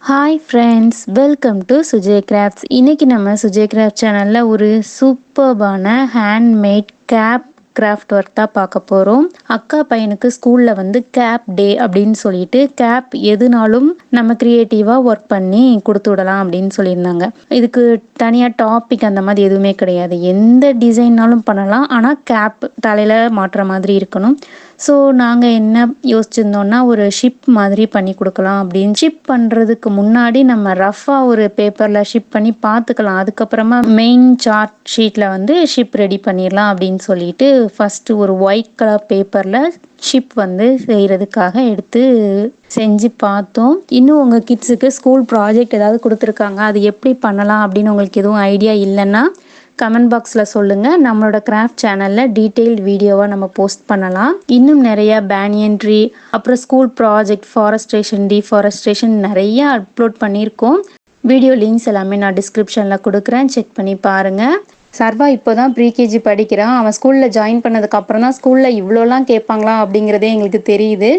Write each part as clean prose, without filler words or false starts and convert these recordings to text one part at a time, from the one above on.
Hi friends, welcome to Sujay crafts. இன்றைக்கி நம்ம Sujay craft சேனலில் ஒரு சூப்பர்பான ஹேண்ட்மேட் கேப் கிராஃப்ட் ஒர்க் தான் பார்க்க போகிறோம். அக்கா பையனுக்கு ஸ்கூலில் வந்து கேப் டே அப்படின்னு சொல்லிட்டு கேப் எதுனாலும் நம்ம க்ரியேட்டிவாக ஒர்க் பண்ணி கொடுத்து விடலாம் அப்படின்னு சொல்லியிருந்தாங்க. இதுக்கு தனியாக டாபிக் அந்த மாதிரி எதுவுமே கிடையாது, எந்த டிசைன்னாலும் பண்ணலாம். ஆனால் கேப் தலையில் மாட்டுற மாதிரி இருக்கணும். ஸோ நாங்கள் என்ன யோசிச்சிருந்தோன்னா, ஒரு ஷிப் மாதிரி பண்ணி கொடுக்கலாம் அப்படின்னு. ஷிப் பண்ணுறதுக்கு முன்னாடி நம்ம ரஃபாக ஒரு பேப்பரில் ஷிப் பண்ணி பார்த்துக்கலாம். அதுக்கப்புறமா மெயின் சார்ட் ஷீட்டில் வந்து ஷிப் ரெடி பண்ணிடலாம் அப்படின்னு சொல்லிட்டு ஃபஸ்ட்டு ஒரு ஒயிட் கலர் பேப்பரில் ஷிப் வந்து செய்கிறதுக்காக எடுத்து செஞ்சு பார்த்தோம். இன்னும் உங்கள் கிட்ஸுக்கு ஸ்கூல் ப்ராஜெக்ட் ஏதாவது கொடுத்துருக்காங்க, அது எப்படி பண்ணலாம் அப்படின்னு உங்களுக்கு எதுவும் ஐடியா இல்லைன்னா கமெண்ட் பாக்ஸில் சொல்லுங்கள். நம்மளோட கிராஃப்ட் சேனலில் டீட்டெயில்டு வீடியோவாக நம்ம போஸ்ட் பண்ணலாம். இன்னும் நிறையா பேனியன் ட்ரீ, அப்புறம் ஸ்கூல் ப்ராஜெக்ட், ஃபாரஸ்ட்ரேஷன், டீஃபாரஸ்ட்ரேஷன் நிறையா அப்லோட் பண்ணியிருக்கோம். வீடியோ லிங்க்ஸ் எல்லாமே நான் டிஸ்கிரிப்ஷனில் கொடுக்குறேன், செக் பண்ணி பாருங்கள். சர்வா இப்போ தான் ப்ரீகேஜி படிக்கிறான். அவன் ஸ்கூலில் ஜாயின் பண்ணதுக்கப்புறம் தான் ஸ்கூலில் இவ்வளோலாம் கேட்பாங்களா அப்படிங்கிறதே எங்களுக்கு தெரியுது.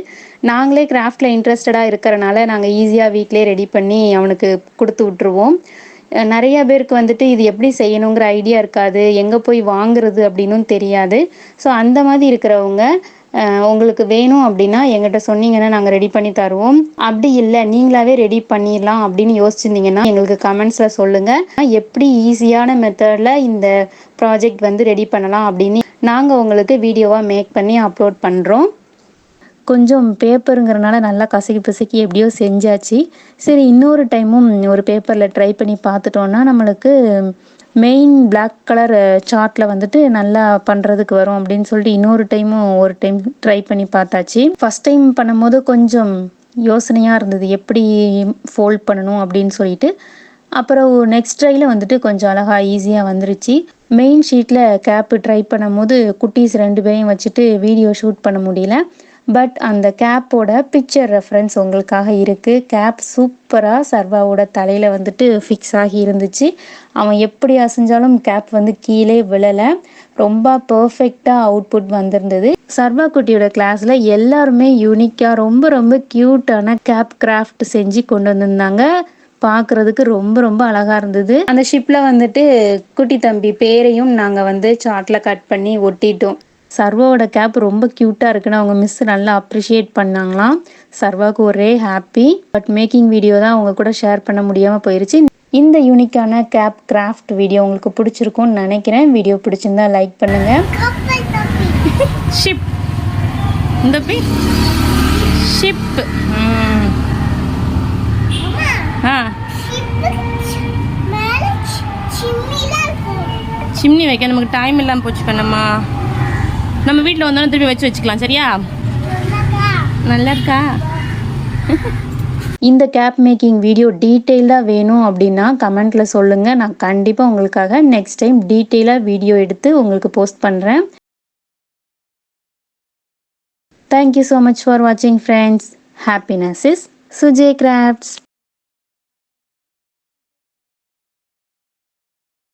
நாங்களே கிராஃப்டில் இன்ட்ரெஸ்டடாக இருக்கிறனால நாங்கள் ஈஸியாக வீட்டிலே ரெடி பண்ணி அவனுக்கு கொடுத்து விட்ருவோம். நிறைய பேருக்கு வந்துட்டு இது எப்படி செய்யணுங்கிற ஐடியா இருக்காது, எங்கே போய் வாங்குறது அப்படின்னும் தெரியாது. ஸோ அந்த மாதிரி இருக்கிறவங்க உங்களுக்கு வேணும் அப்படின்னா எங்கிட்ட சொன்னீங்கன்னா நாங்கள் ரெடி பண்ணி தருவோம். அப்படி இல்லை நீங்களாவே ரெடி பண்ணிடலாம் அப்படின்னு யோசிச்சிருந்தீங்கன்னா எங்களுக்கு கமெண்ட்ஸில் சொல்லுங்கள். எப்படி ஈஸியான மெத்தடில் இந்த ப்ராஜெக்ட் வந்து ரெடி பண்ணலாம் அப்படின்னு நாங்கள் உங்களுக்கு வீடியோவாக மேக் பண்ணி அப்லோட் பண்ணுறோம். கொஞ்சம் பேப்பருங்கிறனால நல்லா கசக்கி பிசக்கி எப்படியோ செஞ்சாச்சு. சரி, இன்னொரு டைமும் ஒரு பேப்பரில் ட்ரை பண்ணி பார்த்துட்டோன்னா நம்மளுக்கு மெயின் பிளாக் கலர் சார்ட்டில் வந்துட்டு நல்லா பண்ணுறதுக்கு வரும் அப்படின்னு சொல்லிட்டு இன்னொரு டைமும் ஒரு டைம் ட்ரை பண்ணி பார்த்தாச்சு. ஃபஸ்ட் டைம் பண்ணும்போது கொஞ்சம் யோசனையாக இருந்தது, எப்படி ஃபோல்ட் பண்ணணும் அப்படின்னு சொல்லிட்டு. அப்புறம் நெக்ஸ்ட் ட்ரையில் வந்துட்டு கொஞ்சம் அழகாக ஈஸியாக வந்துருச்சு. மெயின் ஷீட்டில் கேப்பு ட்ரை பண்ணும்போது குட்டீஸ் 2 பேரையும் வச்சுட்டு வீடியோ ஷூட் பண்ண முடியல. பட் அந்த கேப்போட பிக்சர் ரெஃபரன்ஸ் உங்களுக்காக இருக்குது. கேப் சூப்பராக சர்வாவோட தலையில் வந்துட்டு ஃபிக்ஸ் ஆகி இருந்துச்சு. அவன் எப்படி அசைஞ்சாலும் கேப் வந்து கீழே விழலை. ரொம்ப பர்ஃபெக்டாக அவுட்புட் வந்திருந்தது. சர்வா குட்டியோட கிளாஸில் எல்லாருமே யூனிக்காக ரொம்ப ரொம்ப க்யூட்டான கேப் கிராஃப்ட் செஞ்சு கொண்டு வந்திருந்தாங்க. பார்க்குறதுக்கு ரொம்ப ரொம்ப அழகாக இருந்தது. அந்த ஷிப்பில் வந்துட்டு குட்டி தம்பி பேரையும் நாங்கள் வந்து சார்ட்டில் கட் பண்ணி ஒட்டிட்டோம். சர்வாவோட கேப் ரொம்ப க்யூட்டாக இருக்குன்னு அவங்க மிஸ் நல்லா அப்ரிஷியேட் பண்ணாங்களாம். சர்வாவுக்கு ஒரே ஹாப்பி. பட் மேக்கிங் வீடியோ தான் அவங்க கூட ஷேர் பண்ண முடியாமல் போயிடுச்சு. இந்த யூனிக்கான கேப் கிராஃப்ட் வீடியோ உங்களுக்கு பிடிச்சிருக்கும்னு நினைக்கிறேன். வீடியோ பிடிச்சிருந்தா லைக் பண்ணுங்கள். ஷிப் இந்த ஷிப் சிம்னி வைக்க நமக்கு டைம் இல்லாமல் போச்சு கண்ணம்மா. நம்ம வீட்டில் வந்தோன்னா திருப்பி வச்சுக்கலாம், சரியா? நல்லா இருக்கா? இந்த கேப் மேக்கிங் வீடியோ டீட்டெயிலாக வேணும் அப்படின்னா கமெண்ட்டில் சொல்லுங்கள். நான் கண்டிப்பாக உங்களுக்காக நெக்ஸ்ட் டைம் டீட்டெயிலாக வீடியோ எடுத்து உங்களுக்கு போஸ்ட் பண்ணுறேன். தேங்க்யூ ஸோ மச் ஃபார் வாட்சிங் friends. Happiness is Sujay crafts.